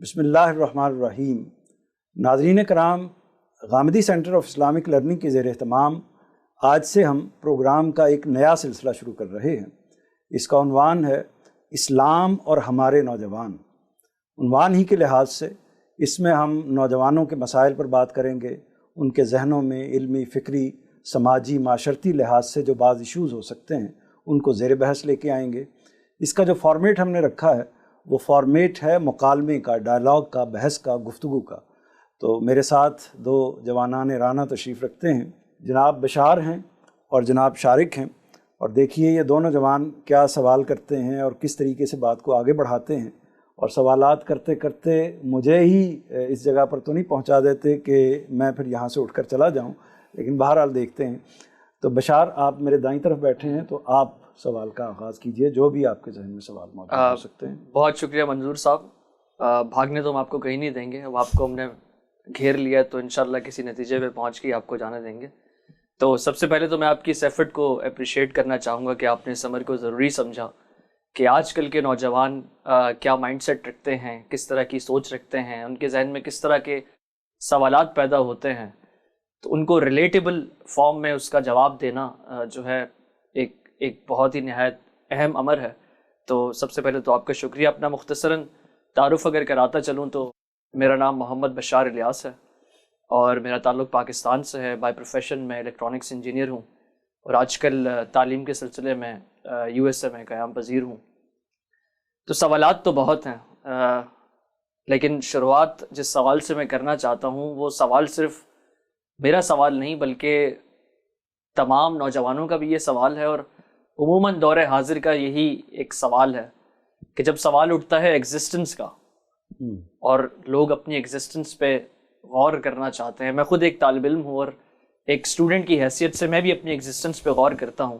بسم اللہ الرحمن الرحیم۔ ناظرین کرام، Ghamidi centre of Islamic learning کے زیر اہتمام آج سے ہم پروگرام کا ایک نیا سلسلہ شروع کر رہے ہیں۔ اس کا عنوان ہے اسلام اور ہمارے نوجوان۔ عنوان ہی کے لحاظ سے اس میں ہم نوجوانوں کے مسائل پر بات کریں گے، ان کے ذہنوں میں علمی، فکری، سماجی، معاشرتی لحاظ سے جو بعض ایشوز ہو سکتے ہیں ان کو زیر بحث لے کے آئیں گے۔ اس کا جو فارمیٹ ہم نے رکھا ہے وہ فارمیٹ ہے مکالمے کا، ڈائلاگ کا، بحث کا، گفتگو کا۔ تو میرے ساتھ دو جوانان رانا تشریف رکھتے ہیں، جناب بشار ہیں اور جناب شارق ہیں، اور دیکھیے یہ دونوں جوان کیا سوال کرتے ہیں اور کس طریقے سے بات کو آگے بڑھاتے ہیں، اور سوالات کرتے کرتے مجھے ہی اس جگہ پر تو نہیں پہنچا دیتے کہ میں پھر یہاں سے اٹھ کر چلا جاؤں، لیکن بہرحال دیکھتے ہیں۔ تو بشار، آپ میرے دائیں طرف بیٹھے ہیں، تو آپ سوال کا آغاز کیجئے، جو بھی آپ کے ذہن میں سوال موجود ہو سکتے ہیں۔ بہت شکریہ منظور صاحب۔ بھاگنے تو ہم آپ کو کہیں نہیں دیں گے، اب آپ کو ہم نے گھیر لیا تو انشاءاللہ کسی نتیجے پہ پہنچ کے آپ کو جانے دیں گے۔ تو سب سے پہلے تو میں آپ کی اس ایفرٹ کو اپریشیٹ کرنا چاہوں گا کہ آپ نے اس عمل کو ضروری سمجھا کہ آج کل کے نوجوان کیا مائنڈ سیٹ رکھتے ہیں، کس طرح کی سوچ رکھتے ہیں، ان کے ذہن میں کس طرح کے سوالات پیدا ہوتے ہیں، تو ان کو ریلیٹیبل فارم میں اس کا جواب دینا جو ہے ایک بہت ہی نہایت اہم امر ہے۔ تو سب سے پہلے تو آپ کا شکریہ۔ اپنا مختصراً تعارف اگر کراتا چلوں تو میرا نام محمد بشار الیاس ہے اور میرا تعلق پاکستان سے ہے۔ بائی پروفیشن میں الیکٹرانکس انجینئر ہوں اور آج کل تعلیم کے سلسلے میں USA میں قیام پذیر ہوں۔ تو سوالات تو بہت ہیں، لیکن شروعات جس سوال سے میں کرنا چاہتا ہوں وہ سوال صرف میرا سوال نہیں بلکہ تمام نوجوانوں کا بھی یہ سوال ہے، اور عموماً دور حاضر کا یہی ایک سوال ہے کہ جب سوال اٹھتا ہے ایگزسٹنس کا اور لوگ اپنی ایگزسٹنس پہ غور کرنا چاہتے ہیں۔ میں خود ایک طالب علم ہوں اور ایک اسٹوڈنٹ کی حیثیت سے میں بھی اپنی ایگزسٹنس پہ غور کرتا ہوں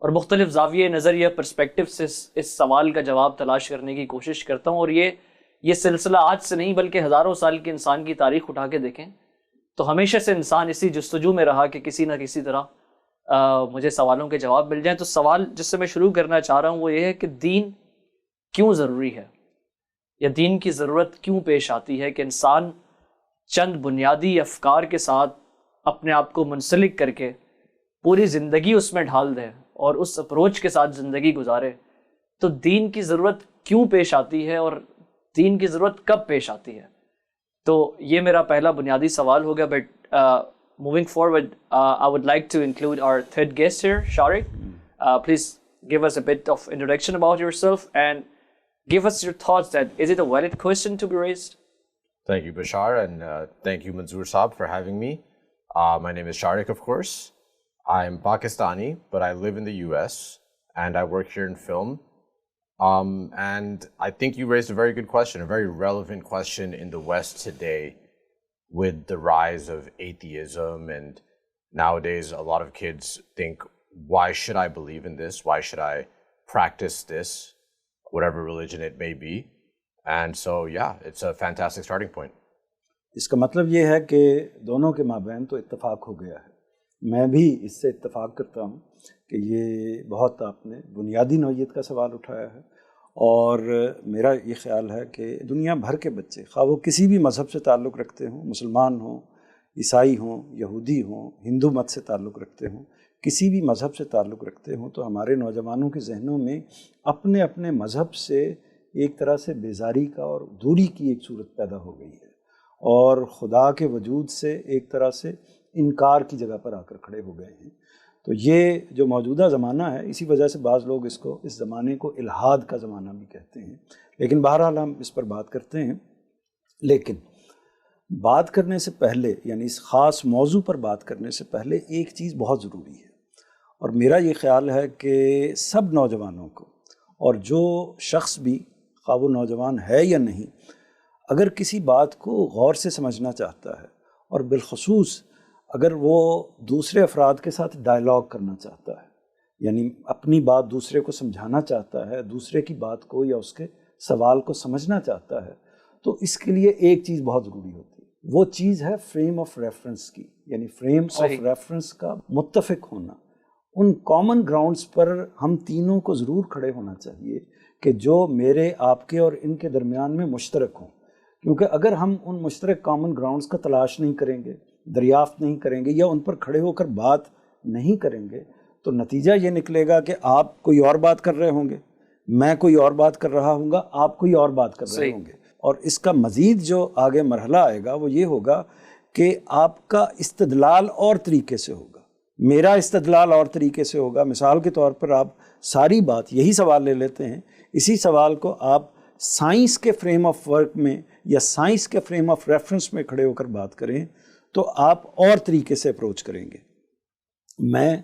اور مختلف زاویے نظر یا پرسپیکٹو سے اس سوال کا جواب تلاش کرنے کی کوشش کرتا ہوں۔ اور یہ سلسلہ آج سے نہیں بلکہ ہزاروں سال کی انسان کی تاریخ اٹھا کے دیکھیں تو ہمیشہ سے انسان اسی جستجو میں رہا کہ کسی نہ کسی طرح مجھے سوالوں کے جواب مل جائیں۔ تو سوال جس سے میں شروع کرنا چاہ رہا ہوں وہ یہ ہے کہ دین کیوں ضروری ہے، یا دین کی ضرورت کیوں پیش آتی ہے کہ انسان چند بنیادی افکار کے ساتھ اپنے آپ کو منسلک کر کے پوری زندگی اس میں ڈھال دے اور اس اپروچ کے ساتھ زندگی گزارے۔ تو دین کی ضرورت کیوں پیش آتی ہے اور دین کی ضرورت کب پیش آتی ہے؟ تو یہ میرا پہلا بنیادی سوال ہوگا۔ But moving forward, I would like to include our third guest here, Shariq. Please give us a bit of introduction about yourself and give us your thoughts that is it a valid question to be raised? Thank you, Bashar, and thank you, Manzoor Saab, for having me. My name is Shariq, of course. I'm Pakistani, but I live in the US, and I work here in film. And I think you raised a very good question, a very relevant question in the West today, with the rise of atheism, and nowadays a lot of kids think, why should I believe in this? Why should I practice this? Whatever religion it may be. And so, yeah, it's a fantastic starting point. اس کا مطلب یہ ہے کہ دونوں کے مابین تو اتفاق ہو گیا ہے۔ میں بھی اس سے اتفاق کرتا ہوں کہ یہ بہت آپ نے بنیادی نوعیت کا سوال اٹھایا ہے، اور میرا یہ خیال ہے کہ دنیا بھر کے بچے، خواہ وہ کسی بھی مذہب سے تعلق رکھتے ہوں، مسلمان ہوں، عیسائی ہوں، یہودی ہوں، ہندو مت سے تعلق رکھتے ہوں، کسی بھی مذہب سے تعلق رکھتے ہوں، تو ہمارے نوجوانوں کے ذہنوں میں اپنے اپنے مذہب سے ایک طرح سے بیزاری کا اور دوری کی ایک صورت پیدا ہو گئی ہے، اور خدا کے وجود سے ایک طرح سے انکار کی جگہ پر آ کر کھڑے ہو گئے ہیں۔ تو یہ جو موجودہ زمانہ ہے، اسی وجہ سے بعض لوگ اس زمانے کو الحاد کا زمانہ بھی کہتے ہیں، لیکن بہرحال ہم اس پر بات کرتے ہیں۔ لیکن بات کرنے سے پہلے، یعنی اس خاص موضوع پر بات کرنے سے پہلے ایک چیز بہت ضروری ہے، اور میرا یہ خیال ہے کہ سب نوجوانوں کو، اور جو شخص بھی خواہ وہ نوجوان ہے یا نہیں، اگر کسی بات کو غور سے سمجھنا چاہتا ہے، اور بالخصوص اگر وہ دوسرے افراد کے ساتھ ڈائلاگ کرنا چاہتا ہے، یعنی اپنی بات دوسرے کو سمجھانا چاہتا ہے، دوسرے کی بات کو یا اس کے سوال کو سمجھنا چاہتا ہے، تو اس کے لیے ایک چیز بہت ضروری ہوتی ہے، وہ چیز ہے فریم آف ریفرنس کی، یعنی فریم آف ریفرنس کا متفق ہونا۔ ان کامن گراؤنڈز پر ہم تینوں کو ضرور کھڑے ہونا چاہیے کہ جو میرے، آپ کے اور ان کے درمیان میں مشترک ہوں۔ کیونکہ اگر ہم ان مشترک کامن گراؤنڈز کا تلاش نہیں کریں گے، دریافت نہیں کریں گے یا ان پر کھڑے ہو کر بات نہیں کریں گے تو نتیجہ یہ نکلے گا کہ آپ کوئی اور بات کر رہے ہوں گے، میں کوئی اور بات کر رہا ہوں گا، آپ کوئی اور بات کر رہے ہوں گے، اور اس کا مزید جو آگے مرحلہ آئے گا وہ یہ ہوگا کہ آپ کا استدلال اور طریقے سے ہوگا، میرا استدلال اور طریقے سے ہوگا۔ مثال کے طور پر آپ ساری بات یہی سوال لے لیتے ہیں، اسی سوال کو آپ سائنس کے فریم آف ورک میں یا سائنس کے فریم آف ریفرنس میں کھڑے ہو کر بات کریں تو آپ اور طریقے سے اپروچ کریں گے۔ میں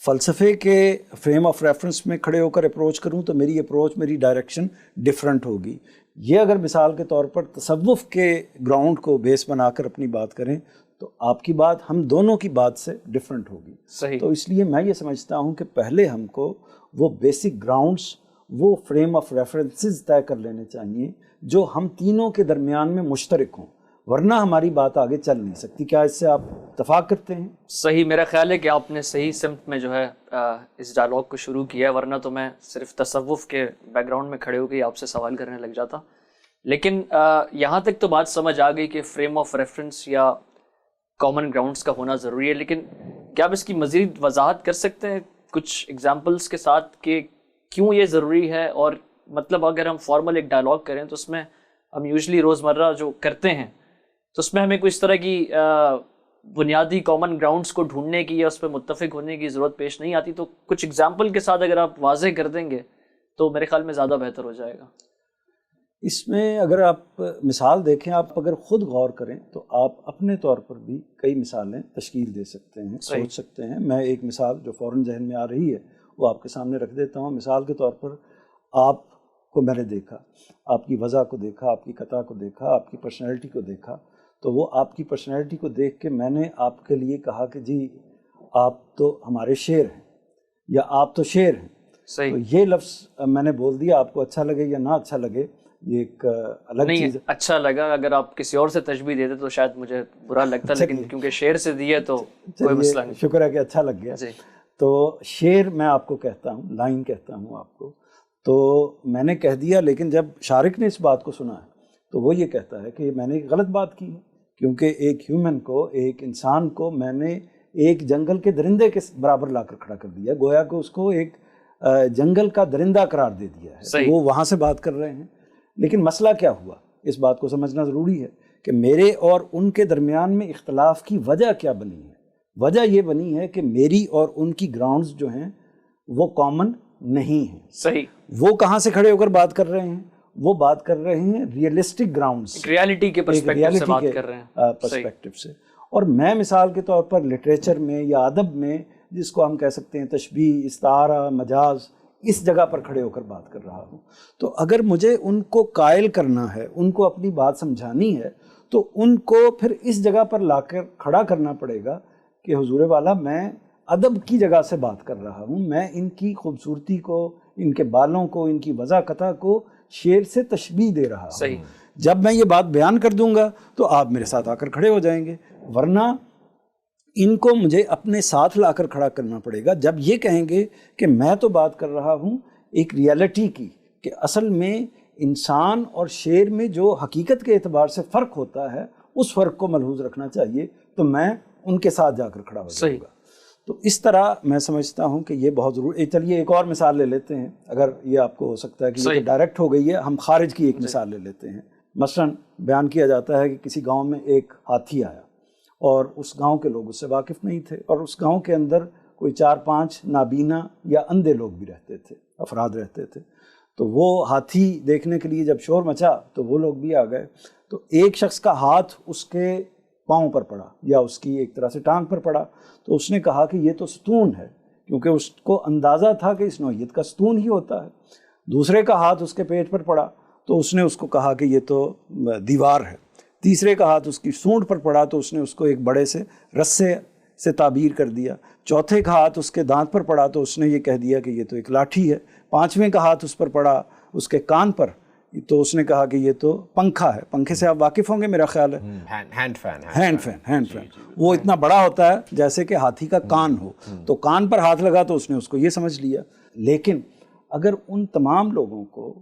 فلسفے کے فریم آف ریفرنس میں کھڑے ہو کر اپروچ کروں تو میری اپروچ، میری ڈائریکشن ڈیفرنٹ ہوگی۔ یہ اگر مثال کے طور پر تصوف کے گراؤنڈ کو بیس بنا کر اپنی بات کریں تو آپ کی بات ہم دونوں کی بات سے ڈیفرنٹ ہوگی۔ صحیح۔ تو اس لیے میں یہ سمجھتا ہوں کہ پہلے ہم کو وہ بیسک گراؤنڈز، وہ فریم آف ریفرنسز طے کر لینے چاہیے جو ہم تینوں کے درمیان میں مشترک ہوں، ورنہ ہماری بات آگے چل نہیں سکتی۔ کیا اس سے آپ اتفاق کرتے ہیں؟ صحیح، میرا خیال ہے کہ آپ نے صحیح سمت میں جو ہے اس ڈائلاگ کو شروع کیا ہے، ورنہ تو میں صرف تصوف کے بیک گراؤنڈ میں کھڑے ہو کے آپ سے سوال کرنے لگ جاتا۔ لیکن یہاں تک تو بات سمجھ آ گئی کہ فریم آف ریفرنس یا کامن گراؤنڈس کا ہونا ضروری ہے، لیکن کیا آپ اس کی مزید وضاحت کر سکتے ہیں کچھ ایگزامپلس کے ساتھ کہ کیوں یہ ضروری ہے؟ اور مطلب اگر ہم فارمل ایک ڈائلاگ کریں تو اس میں ہم یوزلی روزمرہ جو کرتے ہیں تو اس میں ہمیں کوئی اس طرح کی بنیادی کامن گراؤنڈس کو ڈھونڈنے کی یا اس پہ متفق ہونے کی ضرورت پیش نہیں آتی، تو کچھ ایگزامپل کے ساتھ اگر آپ واضح کر دیں گے تو میرے خیال میں زیادہ بہتر ہو جائے گا۔ اس میں اگر آپ مثال دیکھیں، آپ اگر خود غور کریں تو آپ اپنے طور پر بھی کئی مثالیں تشکیل دے سکتے ہیں، سوچ سکتے ہیں۔ میں ایک مثال جو فوراً ذہن میں آ رہی ہے وہ آپ کے سامنے رکھ دیتا ہوں۔ مثال کے طور پر آپ کو میں نے دیکھا، آپ کی وضع کو دیکھا، آپ کی قطع کو دیکھا، آپ کی پرسنالٹی کو دیکھا، تو وہ آپ کی پرسنالٹی کو دیکھ کے میں نے آپ کے لیے کہا کہ جی آپ تو ہمارے شعر ہیں یا آپ تو شعر ہیں۔ صحیح۔ تو یہ لفظ میں نے بول دیا، آپ کو اچھا لگے یا نہ اچھا لگے یہ ایک الگ چیز ہے۔ اچھا لگا، اگر آپ کسی اور سے تشبیہ دیتے تو شاید مجھے برا لگتا، لیکن کیونکہ شعر سے دیے تو کوئی مسئلہ نہیں۔ شکر ہے کہ اچھا لگ گیا۔ تو شعر میں آپ کو کہتا ہوں، لائن کہتا ہوں آپ کو، تو میں نے کہہ دیا، لیکن جب شارق نے اس بات کو سنا ہے تو وہ یہ کہتا ہے کہ میں نے ایک غلط بات کی ہے، کیونکہ ایک ہیومن کو، ایک انسان کو میں نے ایک جنگل کے درندے کے برابر لا کر کھڑا کر دیا، گویا کہ اس کو ایک جنگل کا درندہ قرار دے دیا ہے۔ وہ وہاں سے بات کر رہے ہیں، لیکن مسئلہ کیا ہوا، اس بات کو سمجھنا ضروری ہے کہ میرے اور ان کے درمیان میں اختلاف کی وجہ کیا بنی ہے۔ وجہ یہ بنی ہے کہ میری اور ان کی گراؤنڈز جو ہیں وہ کامن نہیں ہیں۔ صحیح۔ وہ کہاں سے کھڑے ہو کر بات کر رہے ہیں؟ وہ بات کر رہے ہیں ریئلسٹک گراؤنڈز، ریالٹی کے پرسپیکٹیو سے بات کر رہے ہیں، پرسپیکٹیو سے۔ اور میں مثال کے طور پر لٹریچر میں یا ادب میں، جس کو ہم کہہ سکتے ہیں تشبیہ، استعارہ، مجاز، اس جگہ پر کھڑے ہو کر بات کر رہا ہوں۔ تو اگر مجھے ان کو قائل کرنا ہے، ان کو اپنی بات سمجھانی ہے، تو ان کو پھر اس جگہ پر لا کر کھڑا کرنا پڑے گا کہ حضور والا میں ادب کی جگہ سے بات کر رہا ہوں، میں ان کی خوبصورتی کو، ان کے بالوں کو، ان کی وضع قطع کو شعر سے تشبیہ دے رہا ہوں۔ صحیح۔ جب میں یہ بات بیان کر دوں گا تو آپ میرے ساتھ آ کر کھڑے ہو جائیں گے، ورنہ ان کو مجھے اپنے ساتھ لا کر کھڑا کرنا پڑے گا جب یہ کہیں گے کہ میں تو بات کر رہا ہوں ایک ریالٹی کی، کہ اصل میں انسان اور شعر میں جو حقیقت کے اعتبار سے فرق ہوتا ہے اس فرق کو ملحوظ رکھنا چاہیے، تو میں ان کے ساتھ جا کر کھڑا ہو جاؤں گا۔ تو اس طرح میں سمجھتا ہوں کہ یہ بہت ضروری۔ چلیے ایک اور مثال لے لیتے ہیں، اگر یہ آپ کو ہو سکتا ہے کہ یہ تو ڈائریکٹ ہو گئی ہے، ہم خارج کی ایک مثال لے لیتے ہیں۔ مثلاً بیان کیا جاتا ہے کہ کسی گاؤں میں ایک ہاتھی آیا اور اس گاؤں کے لوگ اس سے واقف نہیں تھے، اور اس گاؤں کے اندر کوئی 4-5 نابینا یا اندھے لوگ بھی رہتے تھے، افراد رہتے تھے۔ تو وہ ہاتھی دیکھنے کے لیے جب شور مچا تو وہ لوگ بھی آ گئے، تو ایک شخص کا ہاتھ اس کے پاؤں پر پڑا یا اس کی ایک طرح سے ٹانگ پر پڑا، تو اس نے کہا کہ یہ تو ستون ہے، کیونکہ اس کو اندازہ تھا کہ اس نوعیت کا ستون ہی ہوتا ہے۔ دوسرے کا ہاتھ اس کے پیٹ پر پڑا تو اس نے اس کو کہا کہ یہ تو دیوار ہے۔ تیسرے کا ہاتھ اس کی سونڈ پر پڑا تو اس نے اس کو ایک بڑے سے رسے سے تعبیر کر دیا۔ چوتھے کا ہاتھ اس کے دانت پر پڑا تو اس نے یہ کہہ دیا کہ یہ تو ایک لاٹھی ہے۔ پانچویں کا ہاتھ اس پر پڑا اس کے کان پر تو اس نے کہا کہ یہ تو پنکھا ہے۔ پنکھے سے آپ واقف ہوں گے میرا خیال ہے، ہینڈ فین۔ وہ اتنا بڑا ہوتا ہے جیسے کہ ہاتھی کا کان ہو، تو کان پر ہاتھ لگا تو اس نے اس کو یہ سمجھ لیا۔ لیکن اگر ان تمام لوگوں کو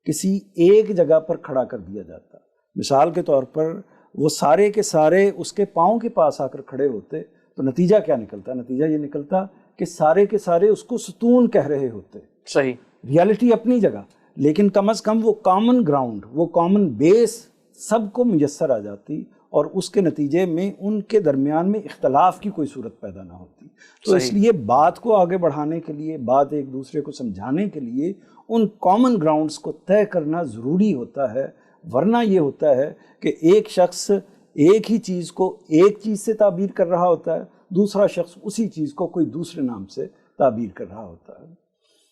کسی ایک جگہ پر کھڑا کر دیا جاتا مثال کے طور پر وہ سارے کے سارے اس کے پاؤں کے پاس آ کر کھڑے ہوتے تو نتیجہ کیا نکلتا؟ نتیجہ یہ نکلتا کہ سارے کے سارے اس کو ستون کہہ رہے ہوتے. صحیح. ریالٹی اپنی جگہ، لیکن کم از کم وہ کامن گراؤنڈ، وہ کامن بیس سب کو میسر آ جاتی اور اس کے نتیجے میں ان کے درمیان میں اختلاف کی کوئی صورت پیدا نہ ہوتی. تو اس لیے بات کو آگے بڑھانے کے لیے، بات ایک دوسرے کو سمجھانے کے لیے ان کامن گراؤنڈز کو طے کرنا ضروری ہوتا ہے. ورنہ یہ ہوتا ہے کہ ایک شخص ایک ہی چیز کو ایک چیز سے تعبیر کر رہا ہوتا ہے، دوسرا شخص اسی چیز کو کوئی دوسرے نام سے تعبیر کر رہا ہوتا ہے.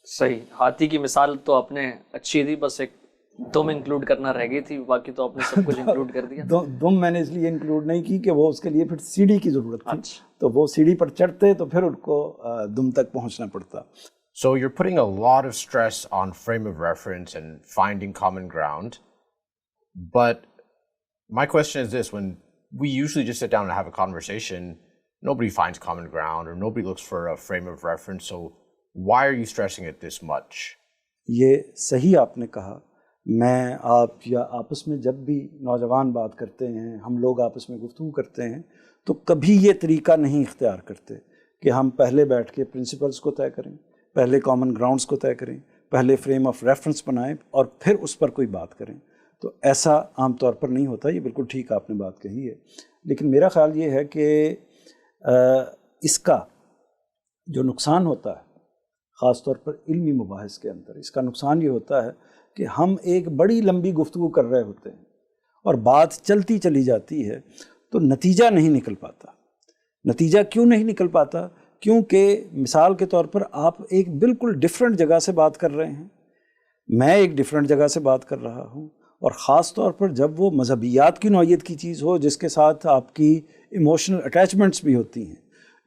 صحیح. ہاتھی کی مثال تو آپ نے اچھی دی، بس ایک دم انکلوڈ کرنا رہ گئی تھی، باقی تو آپ نے سب کچھ انکلوڈ کر دیا. دم میں نے اس لیے انکلوڈ نہیں کی کہ وہ اس کے لیے پھر سیڑھی کی ضرورت تھی. تو وہ سیڑھی پر چڑھتے تو پھر ان کو دم تک پہنچنا پڑتا. So you're putting a lot of stress on frame of reference and finding common ground. But my question is this: when we usually just sit down and have a conversation, nobody finds common ground or nobody looks for a frame of reference. So why are you stressing it this much? یہ صحیح آپ نے کہا. میں آپ یا آپس میں جب بھی نوجوان بات کرتے ہیں، ہم لوگ آپس میں گفتگو کرتے ہیں، تو کبھی یہ طریقہ نہیں اختیار کرتے کہ ہم پہلے بیٹھ کے پرنسپلز کو طے کریں، پہلے کامن گراؤنڈز کو طے کریں، پہلے فریم آف ریفرنس بنائیں اور پھر اس پر کوئی بات کریں. تو ایسا عام طور پر نہیں ہوتا. یہ بالکل ٹھیک آپ نے بات کہی ہے. لیکن میرا خیال یہ ہے کہ اس کا جو نقصان ہوتا ہے خاص طور پر علمی مباحث کے اندر، اس کا نقصان یہ ہوتا ہے کہ ہم ایک بڑی لمبی گفتگو کر رہے ہوتے ہیں اور بات چلتی چلی جاتی ہے تو نتیجہ نہیں نکل پاتا. نتیجہ کیوں نہیں نکل پاتا؟ کیونکہ مثال کے طور پر آپ ایک بالکل ڈیفرنٹ جگہ سے بات کر رہے ہیں، میں ایک ڈیفرنٹ جگہ سے بات کر رہا ہوں، اور خاص طور پر جب وہ مذہبیات کی نوعیت کی چیز ہو جس کے ساتھ آپ کی ایموشنل اٹیچمنٹس بھی ہوتی ہیں،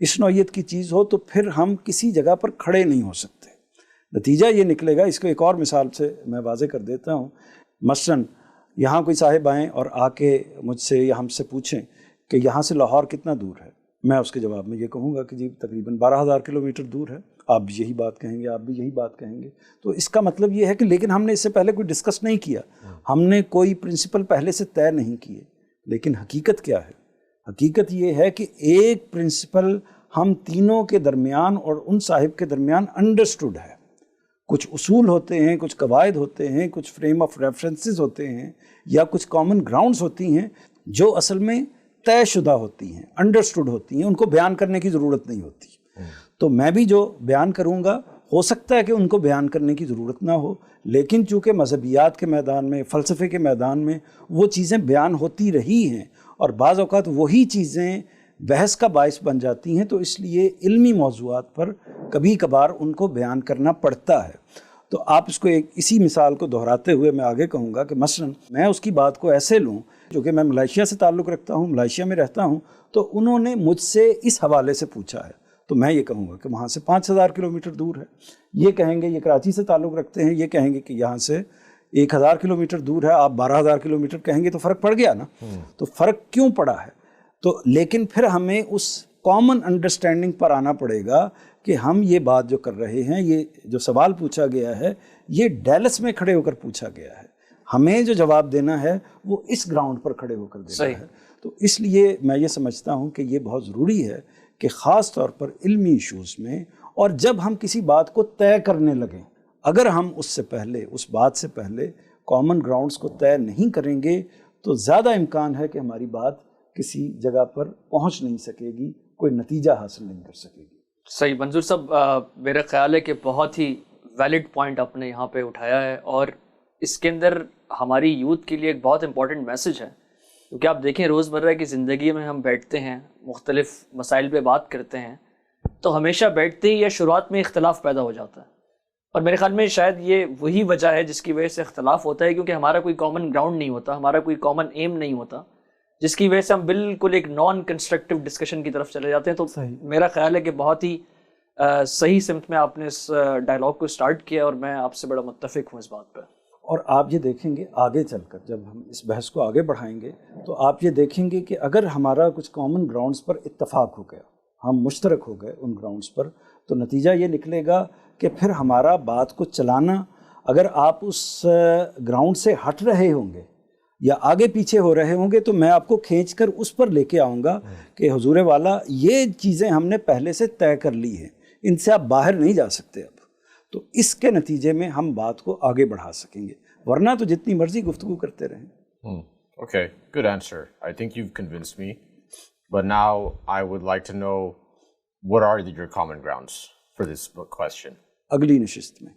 اس نوعیت کی چیز ہو، تو پھر ہم کسی جگہ پر کھڑے نہیں ہو سکتے. نتیجہ یہ نکلے گا. اس کو ایک اور مثال سے میں واضح کر دیتا ہوں. مثلاً یہاں کوئی صاحب آئیں اور آ کے مجھ سے یا ہم سے پوچھیں کہ یہاں سے لاہور کتنا دور ہے. میں اس کے جواب میں یہ کہوں گا کہ جی تقریباً 12,000 کلومیٹر دور ہے. آپ بھی یہی بات کہیں گے، آپ بھی یہی بات کہیں گے. تو اس کا مطلب یہ ہے کہ لیکن ہم نے اس سے پہلے کوئی ڈسکس نہیں کیا، ہم نے کوئی پرنسپل پہلے سے طے نہیں کیے. لیکن حقیقت کیا ہے؟ حقیقت یہ ہے کہ ایک پرنسپل ہم تینوں کے درمیان اور ان صاحب کے درمیان انڈرسٹوڈ ہے. کچھ اصول ہوتے ہیں، کچھ قواعد ہوتے ہیں، کچھ فریم آف ریفرنسز ہوتے ہیں، یا کچھ کامن گراؤنڈز ہوتی ہیں جو اصل میں طے شدہ ہوتی ہیں، انڈرسٹوڈ ہوتی ہیں، ان کو بیان کرنے کی ضرورت نہیں ہوتی. تو میں بھی جو بیان کروں گا ہو سکتا ہے کہ ان کو بیان کرنے کی ضرورت نہ ہو، لیکن چونکہ مذہبیات کے میدان میں، فلسفے کے میدان میں وہ چیزیں بیان ہوتی رہی ہیں اور بعض اوقات وہی چیزیں بحث کا باعث بن جاتی ہیں، تو اس لیے علمی موضوعات پر کبھی کبھار ان کو بیان کرنا پڑتا ہے. تو آپ اس کو اسی مثال کو دہراتے ہوئے میں آگے کہوں گا کہ مثلاً میں اس کی بات کو ایسے لوں، جو کہ میں ملائیشیا سے تعلق رکھتا ہوں، ملائیشیا میں رہتا ہوں، تو انہوں نے مجھ سے اس حوالے سے پوچھا ہے، تو میں یہ کہوں گا کہ وہاں سے 5,000 کلومیٹر دور ہے. یہ کہیں گے یہ کراچی سے تعلق رکھتے ہیں، یہ کہیں گے کہ یہاں سے 1,000 کلومیٹر دور ہے. آپ 12,000 کلومیٹر کہیں گے تو فرق پڑ گیا نا. تو فرق کیوں پڑا ہے؟ تو لیکن پھر ہمیں اس کامن انڈرسٹینڈنگ پر آنا پڑے گا کہ ہم یہ بات جو کر رہے ہیں، یہ جو سوال پوچھا گیا ہے، یہ ڈیلس میں کھڑے ہو کر پوچھا گیا ہے. ہمیں جو جواب دینا ہے وہ اس گراؤنڈ پر کھڑے ہو کر دینا ہے. تو اس لیے میں یہ سمجھتا ہوں کہ یہ بہت ضروری ہے کہ خاص طور پر علمی ایشوز میں، اور جب ہم کسی بات کو طے کرنے لگیں، اگر ہم اس سے پہلے، اس بات سے پہلے کامن گراؤنڈز کو طے نہیں کریں گے تو زیادہ امکان ہے کہ ہماری بات کسی جگہ پر پہنچ نہیں سکے گی، کوئی نتیجہ حاصل نہیں کر سکے گی. صحیح. منظور صاحب، میرا خیال ہے کہ بہت ہی ویلڈ پوائنٹ آپ نے یہاں پہ اٹھایا ہے، اور اس کے اندر ہماری یوتھ کے لیے ایک بہت امپورٹنٹ میسج ہے. کیونکہ آپ دیکھیں روزمرہ کی زندگی میں ہم بیٹھتے ہیں، مختلف مسائل پہ بات کرتے ہیں، تو ہمیشہ بیٹھتے ہی یا شروعات میں اختلاف پیدا ہو جاتا ہے. اور میرے خیال میں شاید یہ وہی وجہ ہے جس کی وجہ سے اختلاف ہوتا ہے، کیونکہ ہمارا کوئی کامن گراؤنڈ نہیں ہوتا، ہمارا کوئی کامن ایم نہیں ہوتا، جس کی وجہ سے ہم بالکل ایک نان کنسٹرکٹیو ڈسکشن کی طرف چلے جاتے ہیں. تو میرا خیال ہے کہ بہت ہی صحیح سمت میں آپ نے اس ڈائلاگ کو سٹارٹ کیا، اور میں آپ سے بڑا متفق ہوں اس بات پہ. اور آپ یہ دیکھیں گے آگے چل کر جب ہم اس بحث کو آگے بڑھائیں گے تو آپ یہ دیکھیں گے کہ اگر ہمارا کچھ کامن گراؤنڈز پر اتفاق ہو گیا، ہم مشترک ہو گئے ان گراؤنڈز پر، تو نتیجہ یہ نکلے گا کہ پھر ہمارا بات کو چلانا، اگر آپ اس گراؤنڈ سے ہٹ رہے ہوں گے یا آگے پیچھے ہو رہے ہوں گے تو میں آپ کو کھینچ کر اس پر لے کے آؤں گا کہ حضور والا یہ چیزیں ہم نے پہلے سے طے کر لی ہیں، ان سے آپ باہر نہیں جا سکتے اب. تو اس کے نتیجے میں ہم بات کو آگے بڑھا سکیں گے، ورنہ تو جتنی مرضی گفتگو کرتے رہیں. Okay, good answer. I think you've convinced me. But now I would like to know, what are your common grounds for this question? اگلی نشست میں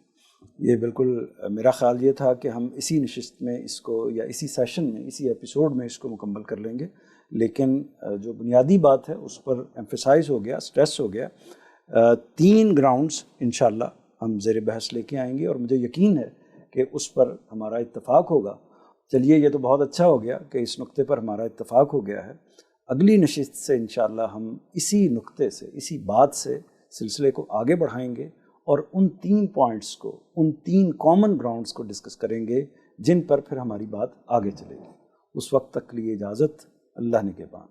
یہ بالکل میرا خیال یہ تھا کہ ہم اسی نشست میں اس کو، یا اسی سیشن میں، اسی ایپیسوڈ میں اس کو مکمل کر لیں گے، لیکن جو بنیادی بات ہے اس پر ایمفیسائز ہو گیا، سٹریس ہو گیا. 3 گراؤنڈز انشاءاللہ ہم زیر بحث لے کے آئیں گے، اور مجھے یقین ہے کہ اس پر ہمارا اتفاق ہوگا. چلیے یہ تو بہت اچھا ہو گیا کہ اس نقطے پر ہمارا اتفاق ہو گیا ہے. اگلی نشست سے انشاءاللہ ہم اسی نقطے سے، اسی بات سے سلسلے کو آگے بڑھائیں گے، اور ان 3 پوائنٹس کو، ان 3 کامن گراؤنڈس کو ڈسکس کریں گے جن پر پھر ہماری بات آگے چلے گی. اس وقت تک کے لیے اجازت، اللہ نگہبان.